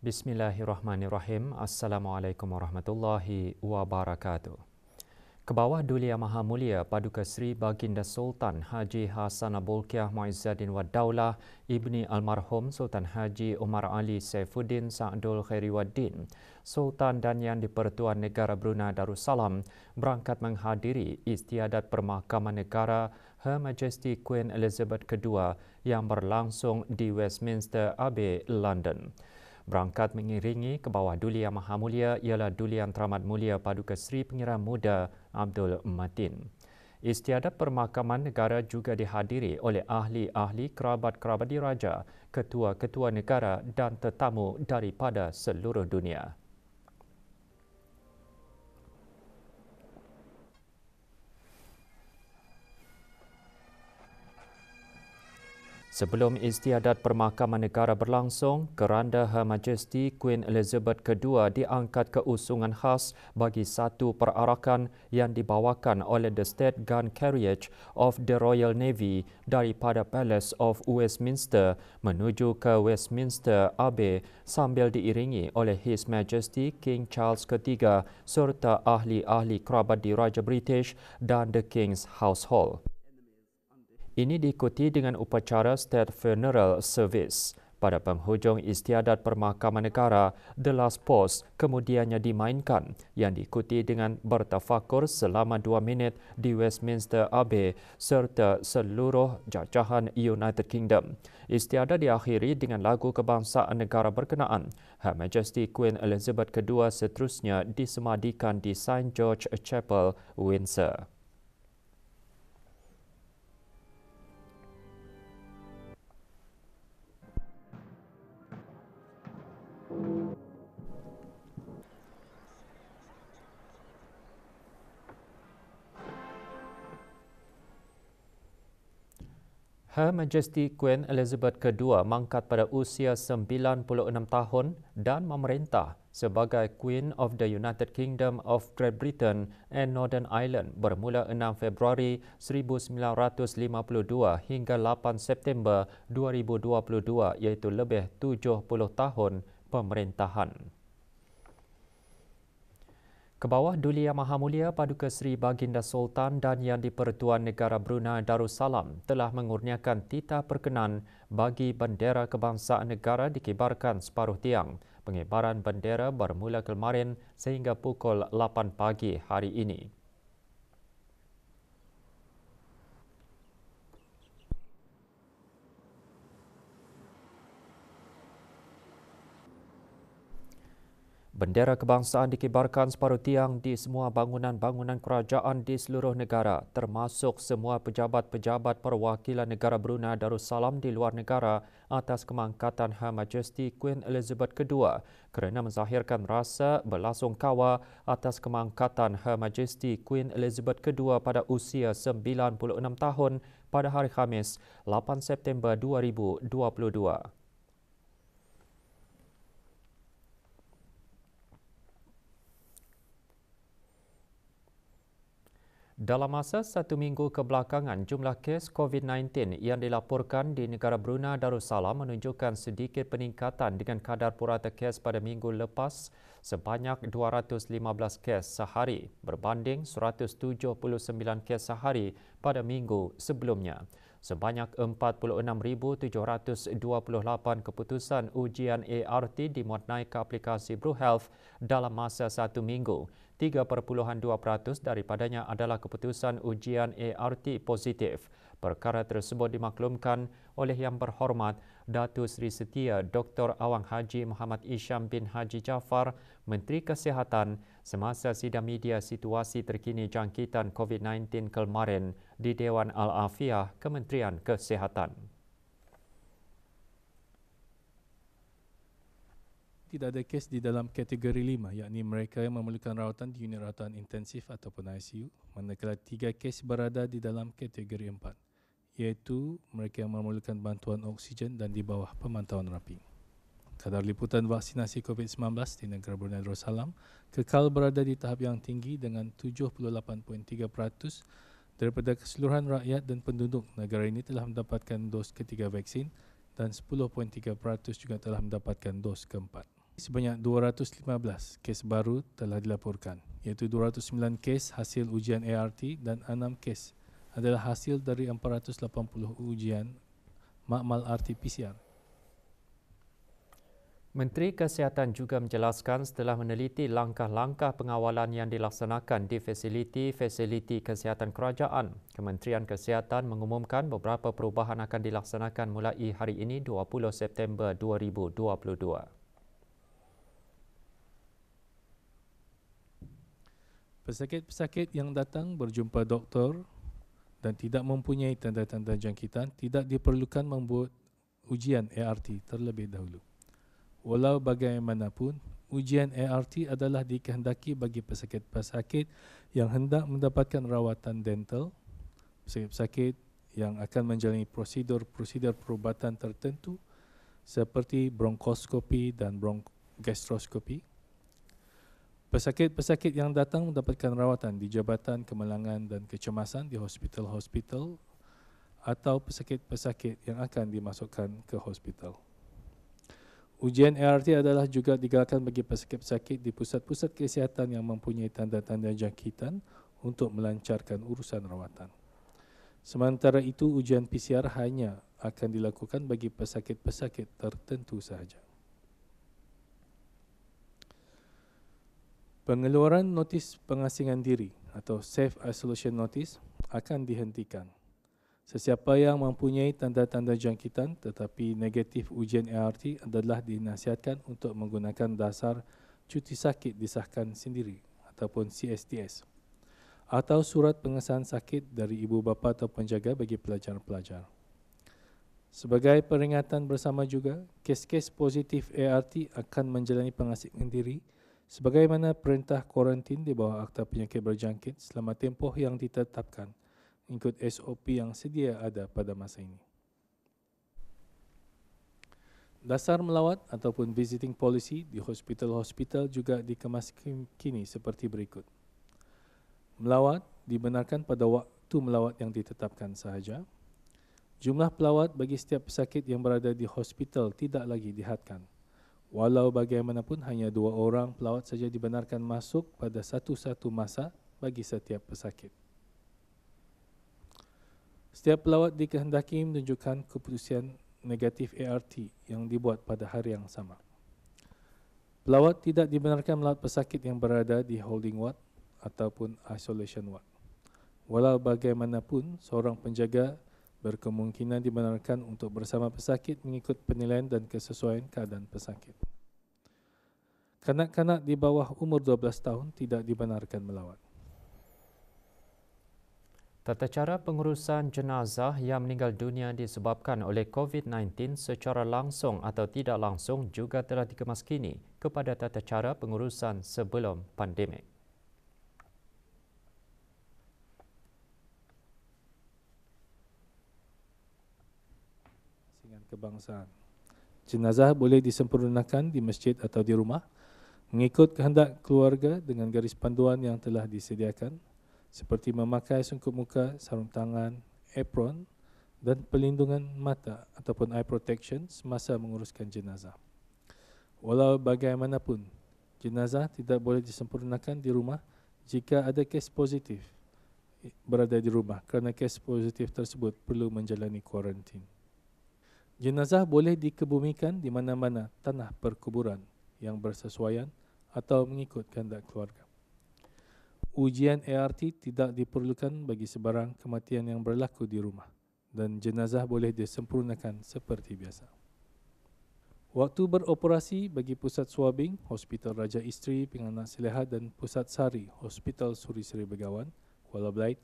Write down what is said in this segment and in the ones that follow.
Bismillahirrahmanirrahim. Assalamualaikum warahmatullahi wabarakatuh. Kebawah Duli Yang Maha Mulia Paduka Seri Baginda Sultan Haji Hassanah Bolkiah Muizzaddin Wad Daulah Ibni Almarhum Sultan Haji Umar Ali Saifuddin Sa'dul Khairiwaddin, Sultan dan Yang di-Pertuan Negara Brunei Darussalam berangkat menghadiri istiadat Permakaman Negara Her Majesty Queen Elizabeth II yang berlangsung di Westminster Abbey, London. Berangkat mengiringi Kebawah Duli Yang Maha Mulia ialah Duli Yang Teramat Mulia Paduka Seri Pengiran Muda Abdul Matin. Istiadat Permakaman Negara juga dihadiri oleh ahli-ahli kerabat-kerabat diraja, ketua-ketua negara dan tetamu daripada seluruh dunia. Sebelum istiadat Permakaman Negara berlangsung, keranda Her Majesty Queen Elizabeth II diangkat ke usungan khas bagi satu perarakan yang dibawakan oleh The State Gun Carriage of the Royal Navy daripada Palace of Westminster menuju ke Westminster Abbey sambil diiringi oleh His Majesty King Charles III serta ahli-ahli kerabat diraja British dan The King's Household. Ini diikuti dengan upacara State Funeral Service. Pada penghujung istiadat Permakaman Negara, The Last Post kemudiannya dimainkan yang diikuti dengan bertafakur selama 2 minit di Westminster Abbey serta seluruh jajahan United Kingdom. Istiadat diakhiri dengan lagu kebangsaan negara berkenaan. Her Majesty Queen Elizabeth II seterusnya disemadikan di St. George Chapel, Windsor. Her Majesty Queen Elizabeth II mangkat pada usia 96 tahun dan memerintah sebagai Queen of the United Kingdom of Great Britain and Northern Ireland bermula 6 Februari 1952 hingga 8 September 2022 iaitu lebih 70 tahun pemerintahan. Kebawah Duli Yang Maha Mulia Paduka Seri Baginda Sultan dan Yang di-Pertuan Negara Brunei Darussalam telah mengurniakan titah perkenan bagi bendera kebangsaan negara dikibarkan separuh tiang. Pengibaran bendera bermula kemarin sehingga pukul 8 pagi hari ini. Bendera kebangsaan dikibarkan separuh tiang di semua bangunan-bangunan kerajaan di seluruh negara, termasuk semua pejabat-pejabat perwakilan negara Brunei Darussalam di luar negara atas kemangkatan Her Majesty Queen Elizabeth II kerana menzahirkan rasa belasungkawa atas kemangkatan Her Majesty Queen Elizabeth II pada usia 96 tahun pada hari Khamis, 8 September 2022. Dalam masa 1 minggu kebelakangan, jumlah kes COVID-19 yang dilaporkan di negara Brunei Darussalam menunjukkan sedikit peningkatan dengan kadar purata kes pada minggu lepas sebanyak 215 kes sehari berbanding 179 kes sehari pada minggu sebelumnya. Sebanyak 46,728 keputusan ujian ART dimuat naik ke aplikasi BruHealth dalam masa 1 minggu. 3.2% daripadanya adalah keputusan ujian ART positif. Perkara tersebut dimaklumkan oleh Yang Berhormat Datuk Seri Setia Dr. Awang Haji Muhammad Isham bin Haji Jaafar, Menteri Kesihatan, semasa sidang media situasi terkini jangkitan COVID-19 kemarin di Dewan Al-Afiah Kementerian Kesihatan. Tidak ada kes di dalam kategori 5, yakni mereka yang memerlukan rawatan di unit rawatan intensif ataupun ICU, manakala 3 kes berada di dalam kategori 4, iaitu mereka yang memerlukan bantuan oksigen dan di bawah pemantauan rapi. Kadar liputan vaksinasi COVID-19 di negara Brunei Darussalam kekal berada di tahap yang tinggi dengan 78.3% daripada keseluruhan rakyat dan penduduk negara ini telah mendapatkan dos ketiga vaksin dan 10.3% juga telah mendapatkan dos keempat. Sebanyak 215 kes baru telah dilaporkan, iaitu 209 kes hasil ujian ART dan 6 kes adalah hasil dari 480 ujian makmal RT-PCR. Menteri Kesihatan juga menjelaskan setelah meneliti langkah-langkah pengawalan yang dilaksanakan di fasiliti-fasiliti kesihatan kerajaan, Kementerian Kesihatan mengumumkan beberapa perubahan akan dilaksanakan mulai hari ini 20 September 2022. Pesakit-pesakit yang datang berjumpa doktor dan tidak mempunyai tanda-tanda jangkitan tidak diperlukan membuat ujian ART terlebih dahulu. Walau bagaimanapun, ujian ART adalah dikehendaki bagi pesakit-pesakit yang hendak mendapatkan rawatan dental, pesakit-pesakit yang akan menjalani prosedur-prosedur perubatan tertentu seperti bronkoskopi dan bronkogastroskopi. Pesakit-pesakit yang datang mendapatkan rawatan di Jabatan Kemalangan dan Kecemasan di hospital-hospital atau pesakit-pesakit yang akan dimasukkan ke hospital. Ujian ART adalah juga digalakkan bagi pesakit-pesakit di pusat-pusat kesihatan yang mempunyai tanda-tanda jangkitan untuk melancarkan urusan rawatan. Sementara itu, ujian PCR hanya akan dilakukan bagi pesakit-pesakit tertentu sahaja. Pengeluaran notis pengasingan diri atau self-isolation notice akan dihentikan. Sesiapa yang mempunyai tanda-tanda jangkitan tetapi negatif ujian ART adalah dinasihatkan untuk menggunakan dasar cuti sakit disahkan sendiri ataupun CSTS atau surat pengesahan sakit dari ibu bapa atau penjaga bagi pelajar-pelajar. Sebagai peringatan bersama juga, kes-kes positif ART akan menjalani pengasingan diri sebagaimana perintah kuarantin di bawah Akta Penyakit Berjangkit selama tempoh yang ditetapkan mengikut SOP yang sedia ada pada masa ini. Dasar melawat ataupun visiting policy di hospital-hospital juga dikemas kini seperti berikut. Melawat dibenarkan pada waktu melawat yang ditetapkan sahaja. Jumlah pelawat bagi setiap pesakit yang berada di hospital tidak lagi dihadkan. Walau bagaimanapun hanya 2 orang pelawat saja dibenarkan masuk pada satu-satu masa bagi setiap pesakit. Setiap pelawat dikehendaki menunjukkan keputusan negatif ART yang dibuat pada hari yang sama. Pelawat tidak dibenarkan melawat pesakit yang berada di holding ward ataupun isolation ward. Walau bagaimanapun, seorang penjaga berkemungkinan dibenarkan untuk bersama pesakit mengikut penilaian dan kesesuaian keadaan pesakit. Kanak-kanak di bawah umur 12 tahun tidak dibenarkan melawat. Tata cara pengurusan jenazah yang meninggal dunia disebabkan oleh COVID-19 secara langsung atau tidak langsung juga telah dikemas kini kepada tata cara pengurusan sebelum pandemik. Kebangsaan. Jenazah boleh disempurnakan di masjid atau di rumah mengikut kehendak keluarga dengan garis panduan yang telah disediakan seperti memakai sungkup muka, sarung tangan, apron dan pelindungan mata ataupun eye protection semasa menguruskan jenazah. Walau bagaimanapun, jenazah tidak boleh disempurnakan di rumah jika ada kes positif berada di rumah kerana kes positif tersebut perlu menjalani kuarantin. Jenazah boleh dikebumikan di mana-mana tanah perkuburan yang bersesuaian atau mengikut kehendak keluarga. Ujian ART tidak diperlukan bagi sebarang kematian yang berlaku di rumah dan jenazah boleh disempurnakan seperti biasa. Waktu beroperasi bagi pusat swabbing, Hospital Raja Isteri Penganak Selehat dan Pusat Sari, Hospital Suri Seri Begawan, Kuala Belait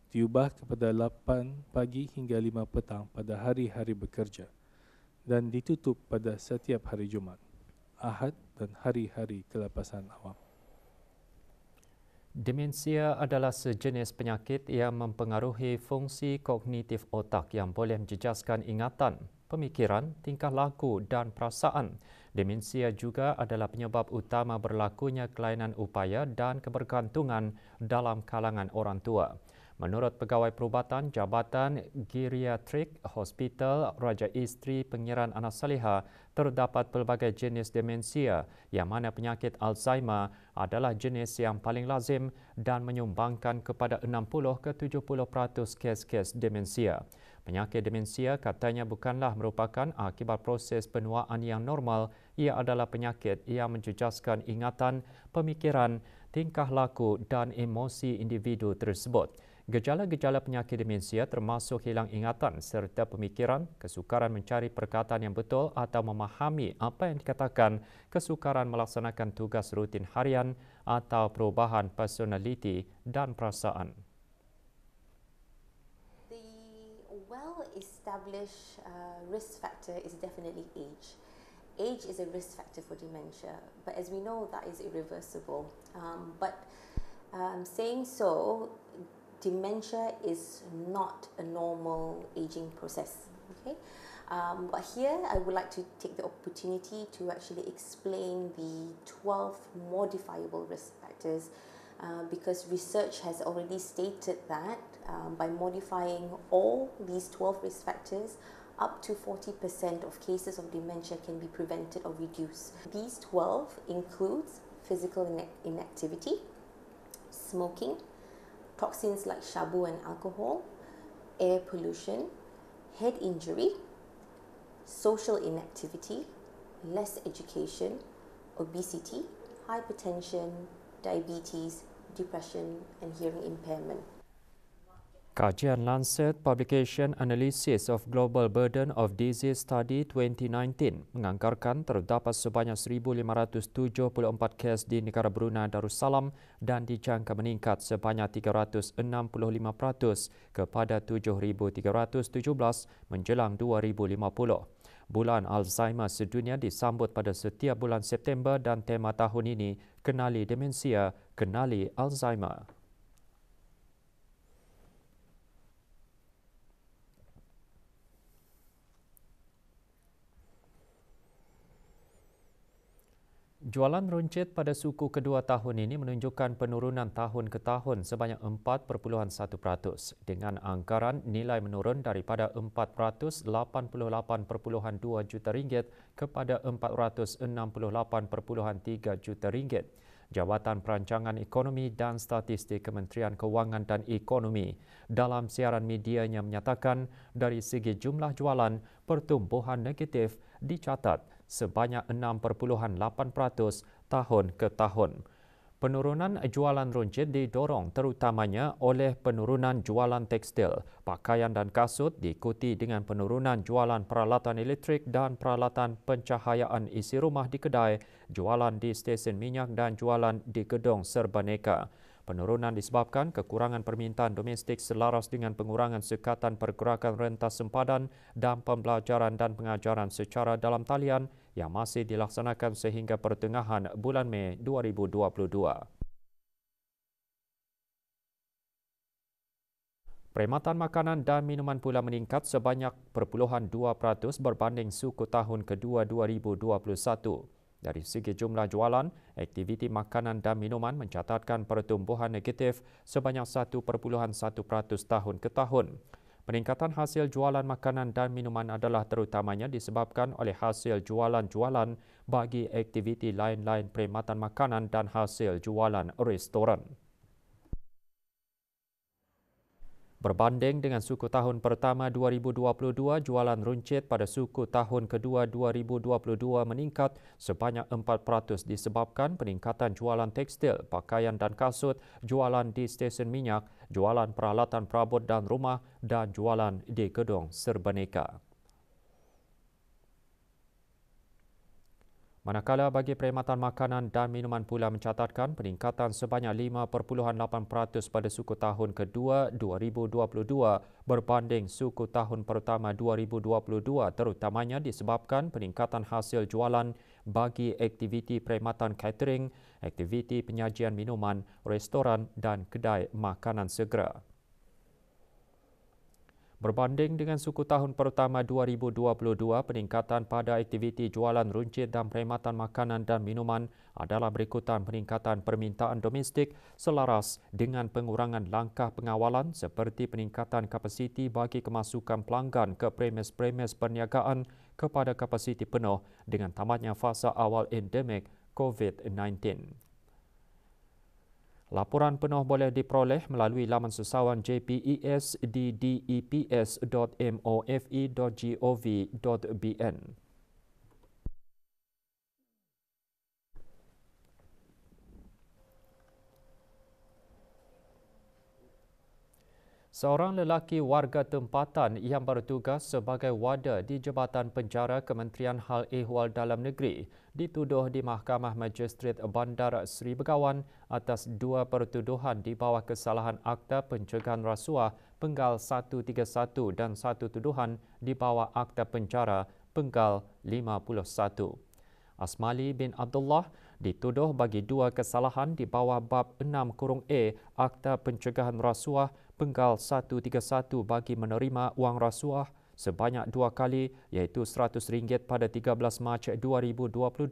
diubah kepada 8 pagi hingga 5 petang pada hari-hari bekerja dan ditutup pada setiap hari Jumaat, Ahad dan hari-hari kelepasan awam. Demensia adalah sejenis penyakit yang mempengaruhi fungsi kognitif otak yang boleh menjejaskan ingatan, pemikiran, tingkah laku dan perasaan. Demensia juga adalah penyebab utama berlakunya kelainan upaya dan kebergantungan dalam kalangan orang tua. Menurut Pegawai Perubatan Jabatan Geriatrik Hospital Raja Isteri Pengiran Anas Saliha, terdapat pelbagai jenis demensia yang mana penyakit Alzheimer adalah jenis yang paling lazim dan menyumbangkan kepada 60 ke 70% kes-kes demensia. Penyakit demensia katanya bukanlah merupakan akibat proses penuaan yang normal, ia adalah penyakit yang menjejaskan ingatan, pemikiran, tingkah laku dan emosi individu tersebut. Gejala-gejala penyakit demensia termasuk hilang ingatan serta pemikiran, kesukaran mencari perkataan yang betul atau memahami apa yang dikatakan, kesukaran melaksanakan tugas rutin harian atau perubahan personaliti dan perasaan. The well-established risk factor is definitely age. Age is a risk factor for dementia, but as we know, that is irreversible. Saying so, dementia is not a normal aging process. Okay, but here I would like to take the opportunity to actually explain the 12 modifiable risk factors, because research has already stated that by modifying all these 12 risk factors, up to 40% of cases of dementia can be prevented or reduced. These 12 includes physical inactivity, smoking, toxins like shabu and alcohol, air pollution, head injury, social inactivity, less education, obesity, hypertension, diabetes, depression and hearing impairment. Kajian Lancet Publication Analysis of Global Burden of Disease Study 2019 menganggarkan terdapat sebanyak 1,574 kes di negara Brunei Darussalam dan dijangka meningkat sebanyak 365% kepada 7,317 menjelang 2050. Bulan Alzheimer sedunia disambut pada setiap bulan September dan tema tahun ini, Kenali Demensia, Kenali Alzheimer. Jualan runcit pada suku kedua tahun ini menunjukkan penurunan tahun ke tahun sebanyak 4.1% dengan anggaran nilai menurun daripada RM488.2 juta kepada RM468.3 juta. Jabatan Perancangan Ekonomi dan Statistik Kementerian Kewangan dan Ekonomi dalam siaran medianya menyatakan dari segi jumlah jualan, pertumbuhan negatif dicatat sebanyak 6.8% tahun ke tahun. Penurunan jualan runcit didorong terutamanya oleh penurunan jualan tekstil, pakaian dan kasut diikuti dengan penurunan jualan peralatan elektrik dan peralatan pencahayaan isi rumah di kedai, jualan di stesen minyak dan jualan di gedung serbaneka. Penurunan disebabkan kekurangan permintaan domestik selaras dengan pengurangan sekatan pergerakan rentas sempadan dan pembelajaran dan pengajaran secara dalam talian yang masih dilaksanakan sehingga pertengahan bulan Mei 2022. Perkhidmatan makanan dan minuman pula meningkat sebanyak 0.2% berbanding suku tahun kedua 2021. Dari segi jumlah jualan, aktiviti makanan dan minuman mencatatkan pertumbuhan negatif sebanyak 1.1% tahun ke tahun. Peningkatan hasil jualan makanan dan minuman adalah terutamanya disebabkan oleh hasil jualan-jualan bagi aktiviti lain-lain perkhidmatan makanan dan hasil jualan restoran. Berbanding dengan suku tahun pertama 2022, jualan runcit pada suku tahun kedua 2022 meningkat sebanyak 4% disebabkan peningkatan jualan tekstil, pakaian dan kasut, jualan di stesen minyak, jualan peralatan perabot dan rumah dan jualan di gedung serbaneka. Manakala bagi perkhidmatan makanan dan minuman pula mencatatkan peningkatan sebanyak 5.8% pada suku tahun kedua 2022 berbanding suku tahun pertama 2022 terutamanya disebabkan peningkatan hasil jualan bagi aktiviti perkhidmatan catering, aktiviti penyajian minuman, restoran dan kedai makanan segera. Berbanding dengan suku tahun pertama 2022, peningkatan pada aktiviti jualan runcit dan perkhidmatan makanan dan minuman adalah berikutan peningkatan permintaan domestik selaras dengan pengurangan langkah pengawalan seperti peningkatan kapasiti bagi kemasukan pelanggan ke premis-premis perniagaan kepada kapasiti penuh dengan tamatnya fasa awal endemik COVID-19. Laporan penuh boleh diperoleh melalui laman sesawan JPES di deps.mofe.gov.bn. Seorang lelaki warga tempatan yang bertugas sebagai warda di Jabatan Penjara Kementerian Hal Ehwal Dalam Negeri dituduh di Mahkamah Magistrate Bandar Seri Begawan atas dua pertuduhan di bawah kesalahan Akta Pencegahan Rasuah Penggal 131 dan satu tuduhan di bawah Akta Penjara Penggal 51. Asmali bin Abdullah dituduh bagi dua kesalahan di bawah bab 6(a) Akta Pencegahan Rasuah Penggal 131 bagi menerima wang rasuah sebanyak dua kali iaitu RM100 pada 13 Mac 2022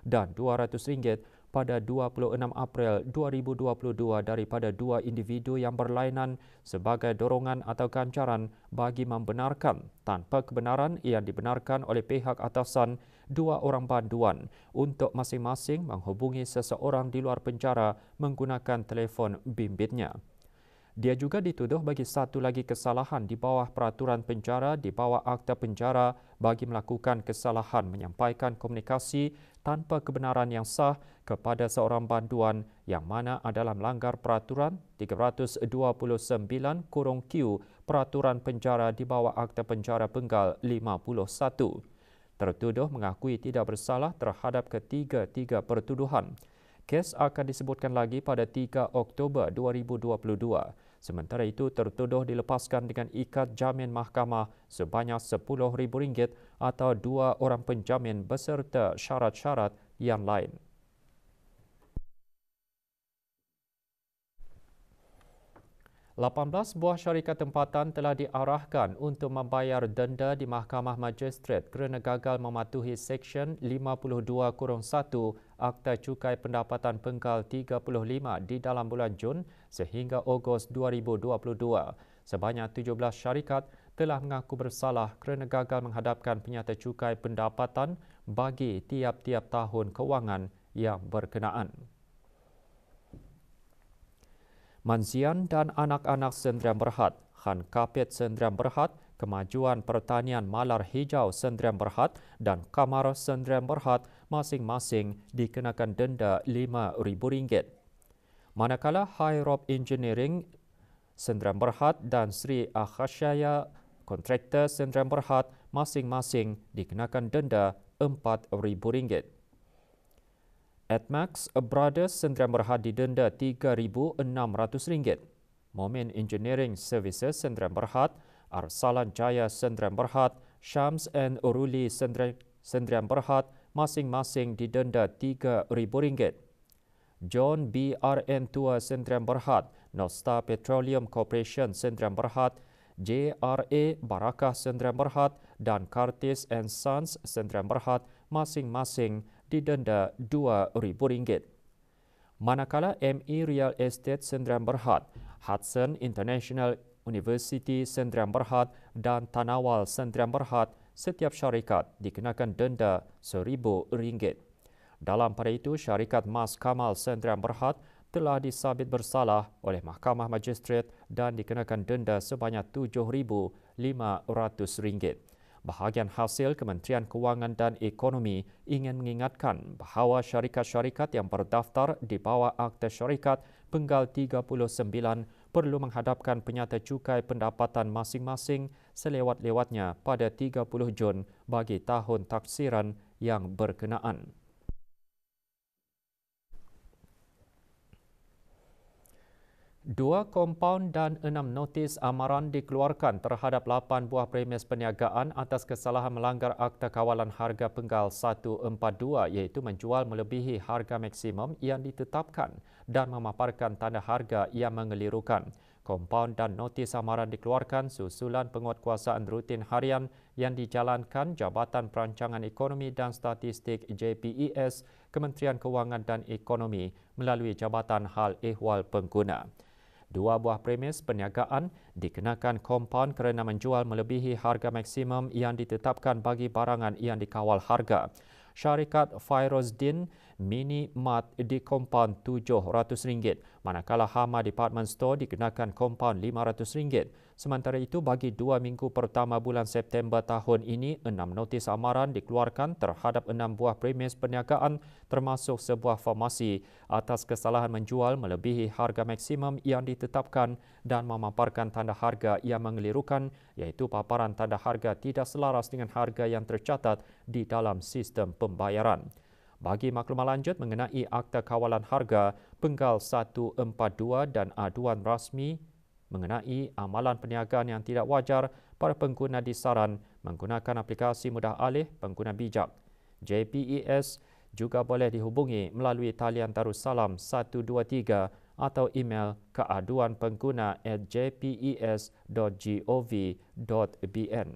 dan RM200 pada 26 April 2022 daripada dua individu yang berlainan sebagai dorongan atau gancaran bagi membenarkan tanpa kebenaran yang dibenarkan oleh pihak atasan dua orang banduan untuk masing-masing menghubungi seseorang di luar penjara menggunakan telefon bimbitnya. Dia juga dituduh bagi satu lagi kesalahan di bawah peraturan penjara di bawah Akta Penjara bagi melakukan kesalahan menyampaikan komunikasi tanpa kebenaran yang sah kepada seorang banduan yang mana adalah melanggar peraturan 329(q) Peraturan Penjara di bawah Akta Penjara Penggal 51. Tertuduh mengakui tidak bersalah terhadap ketiga-tiga pertuduhan. Kes akan disebutkan lagi pada 3 Oktober 2022. Sementara itu, tertuduh dilepaskan dengan ikat jamin mahkamah sebanyak RM10,000 atau dua orang penjamin beserta syarat-syarat yang lain. $18 buah syarikat tempatan telah diarahkan untuk membayar denda di Mahkamah Magistrate kerana gagal mematuhi Seksyen 52(1) Akta Cukai Pendapatan Penggal 35 di dalam bulan Jun sehingga Ogos 2022. Sebanyak 17 syarikat telah mengaku bersalah kerana gagal menghadapkan penyata cukai pendapatan bagi tiap-tiap tahun kewangan yang berkenaan. Manzian dan anak-anak Sendirian Berhad, Khan Kapit Sendirian Berhad, Kemajuan Pertanian Malar Hijau Sendirian Berhad dan Kamar Sendirian Berhad masing-masing dikenakan denda RM5,000. Manakala High Rope Engineering Sendirian Berhad dan Sri Akhashaya Kontraktor Sendirian Berhad masing-masing dikenakan denda RM4,000. Atmax Brothers Sendirian Berhad didenda RM3,600. Momin Engineering Services Sendirian Berhad, Arsalan Jaya Sendirian Berhad, Shams and Uruli Sendirian Berhad masing-masing didenda RM3,000. John BRN Tua Sendirian Berhad, Nostar Petroleum Corporation Sendirian Berhad, JRA Barakah Sendirian Berhad dan Curtis and Sons Sendirian Berhad masing-masing didenda RM2,000. Manakala ME Real Estate Sendirian Berhad, Hudson International University Sendirian Berhad dan Tanawal Sendirian Berhad setiap syarikat dikenakan denda RM1,000. Dalam pada itu, syarikat Mas Kamal Sendirian Berhad telah disabit bersalah oleh Mahkamah Magistrate dan dikenakan denda sebanyak RM7,500. Bahagian hasil Kementerian Kewangan dan Ekonomi ingin mengingatkan bahawa syarikat-syarikat yang berdaftar di bawah Akta Syarikat Penggal 39 perlu menghadapkan penyata cukai pendapatan masing-masing selewat-lewatnya pada 30 Jun bagi tahun taksiran yang berkenaan. Dua kompaun dan 6 notis amaran dikeluarkan terhadap 8 buah premis perniagaan atas kesalahan melanggar Akta Kawalan Harga Penggal 142 iaitu menjual melebihi harga maksimum yang ditetapkan dan memaparkan tanda harga yang mengelirukan. Kompaun dan notis amaran dikeluarkan susulan penguatkuasaan rutin harian yang dijalankan Jabatan Perancangan Ekonomi dan Statistik JPES, Kementerian Kewangan dan Ekonomi melalui Jabatan Hal Ehwal Pengguna. 2 buah premis perniagaan dikenakan kompaun kerana menjual melebihi harga maksimum yang ditetapkan bagi barangan yang dikawal harga. Syarikat Fairozdin Mini Mart dikompaun RM700, manakala Hama Department Store dikenakan kompaun RM500. Sementara itu, bagi 2 minggu pertama bulan September tahun ini, 6 notis amaran dikeluarkan terhadap 6 buah premis perniagaan termasuk sebuah farmasi atas kesalahan menjual melebihi harga maksimum yang ditetapkan dan memaparkan tanda harga yang mengelirukan, iaitu paparan tanda harga tidak selaras dengan harga yang tercatat di dalam sistem pembayaran. Bagi maklumat lanjut mengenai Akta Kawalan Harga Penggal 142 dan aduan rasmi mengenai amalan perniagaan yang tidak wajar, para pengguna disaran menggunakan aplikasi mudah alih pengguna bijak. JPES juga boleh dihubungi melalui talian Darussalam 123 atau email keaduanpengguna@jpes.gov.bn.